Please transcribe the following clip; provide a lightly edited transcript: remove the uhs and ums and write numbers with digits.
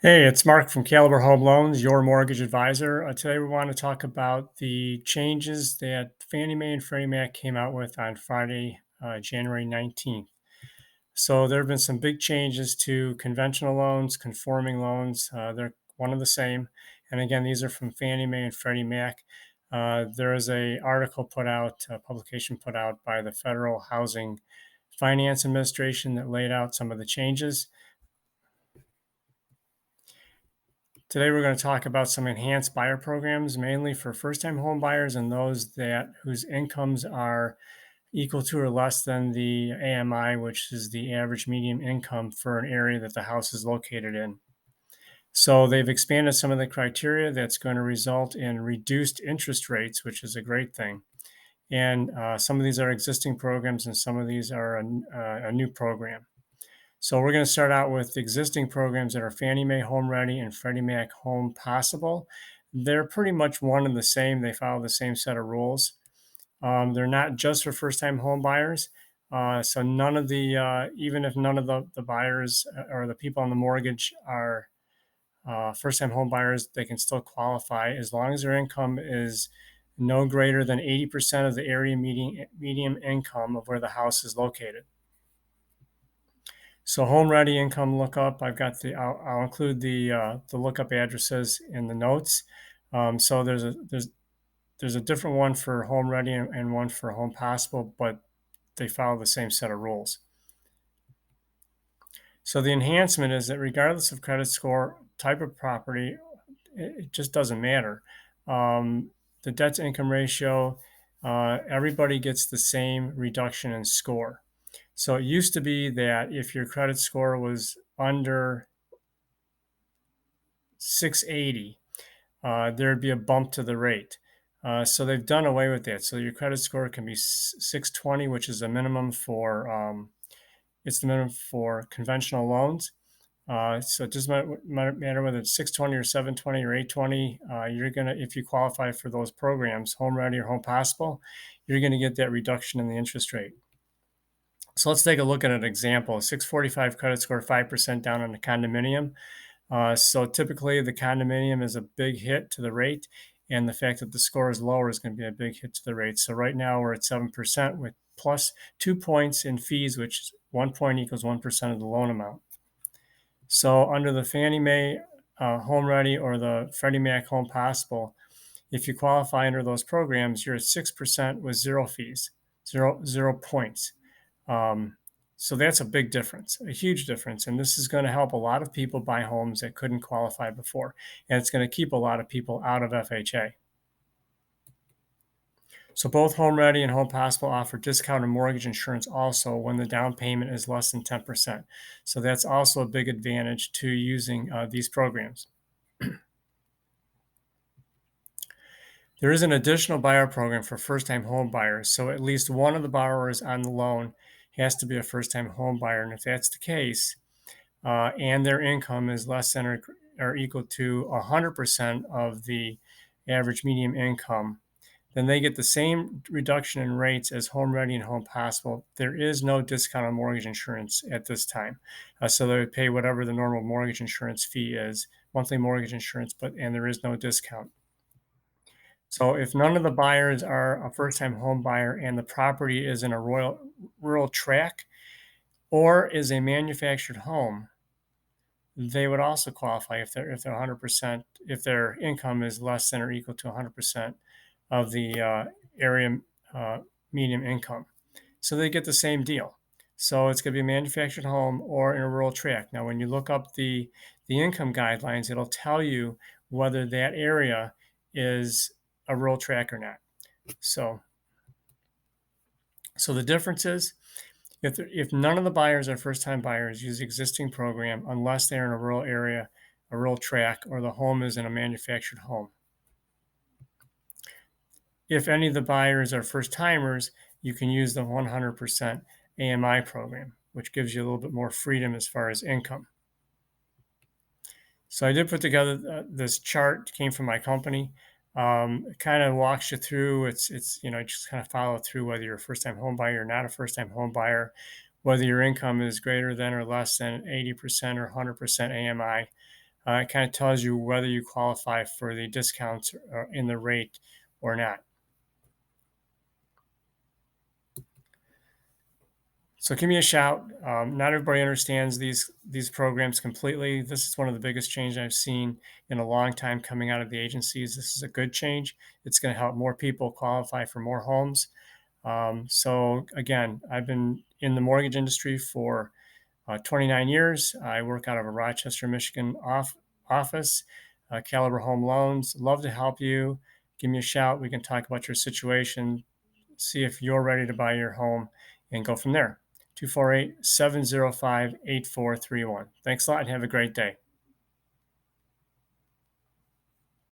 Hey, it's Mark from Caliber Home Loans, your mortgage advisor. Today we want to talk about the changes that Fannie Mae and Freddie Mac came out with on Friday, January 19th. So there have been some big changes to conventional loans, conforming loans. They're one and the same. And again, these are from Fannie Mae and Freddie Mac. There is a article put out, a publication put out by the Federal Housing Finance Administration that laid out some of the changes. Today, we're going to talk about some enhanced buyer programs, mainly for first-time home buyers and those whose incomes are equal to or less than the AMI, which is the average median income for an area that the house is located in. So they've expanded some of the criteria that's going to result in reduced interest rates, which is a great thing. And some of these are existing programs, and some of these are a new program. So we're going to start out with the existing programs that are Fannie Mae Home Ready and Freddie Mac Home Possible. They're pretty much one and the same. They follow the same set of rules. They're not just for first-time home buyers. So none of even if none of the buyers or the people on the mortgage are first-time home buyers, they can still qualify as long as their income is no greater than 80% of the area median income of where the house is located. So home ready income lookup, I'll include the lookup addresses in the notes. So there's a different one for home ready and one for home possible, but they follow the same set of rules. So the enhancement is that regardless of credit score, type of property, it just doesn't matter. The debt to income ratio, everybody gets the same reduction in score. So it used to be that if your credit score was under 680, there'd be a bump to the rate. So they've done away with that. So your credit score can be 620, which is the minimum for it's the minimum for conventional loans. So it doesn't matter whether it's 620 or 720 or 820. If you qualify for those programs, Home Ready or Home Possible, you're gonna get that reduction in the interest rate. So let's take a look at an example. 645 credit score, 5% down on a condominium. So typically the condominium is a big hit to the rate, and the fact that the score is lower is going to be a big hit to the rate. So right now we're at 7% with plus 2 points in fees, which is 1 point equals 1% of the loan amount. So under the Fannie Mae Home Ready or the Freddie Mac Home Possible, if you qualify under those programs, you're at 6% with zero fees, zero points. Um, so that's a big difference, a huge difference. And this is going to help a lot of people buy homes that couldn't qualify before. And it's going to keep a lot of people out of FHA. So both Home Ready and Home Possible offer discounted mortgage insurance also when the down payment is less than 10%. So that's also a big advantage to using these programs. There is an additional buyer program for first-time home buyers. So at least one of the borrowers on the loan has to be a first-time home buyer. And if that's the case, and their income is less than or equal to 100% of the average median income, then they get the same reduction in rates as Home Ready and Home Possible. There is no discount on mortgage insurance at this time. So they would pay whatever the normal mortgage insurance fee is, monthly mortgage insurance, and there is no discount. So if none of the buyers are a first-time home buyer and the property is in a rural tract or is a manufactured home, they would also qualify if they're 100%, if their income is less than or equal to 100% of the area median income. So they get the same deal. So it's going to be a manufactured home or in a rural tract. Now, when you look up the income guidelines, it'll tell you whether that area is a rural tract or not. So, so the difference is if none of the buyers are first-time buyers, use the existing program unless they're in a rural area, a rural tract, or the home is in a manufactured home. If any of the buyers are first-timers, you can use the 100% AMI program, which gives you a little bit more freedom as far as income. So I did put together this chart, came from my company. It kind of walks you through. It's just kind of follow through whether you're a first-time home buyer or not a first-time home buyer, whether your income is greater than or less than 80% or 100% AMI. It kind of tells you whether you qualify for the discounts in the rate or not. So give me a shout. Not everybody understands these programs completely. This is one of the biggest changes I've seen in a long time coming out of the agencies. This is a good change. It's going to help more people qualify for more homes. So again, I've been in the mortgage industry for 29 years. I work out of a Rochester, Michigan office, Caliber Home Loans. Love to help you. Give me a shout. We can talk about your situation, see if you're ready to buy your home, and go from there. 248 705 8431. Thanks a lot and have a great day.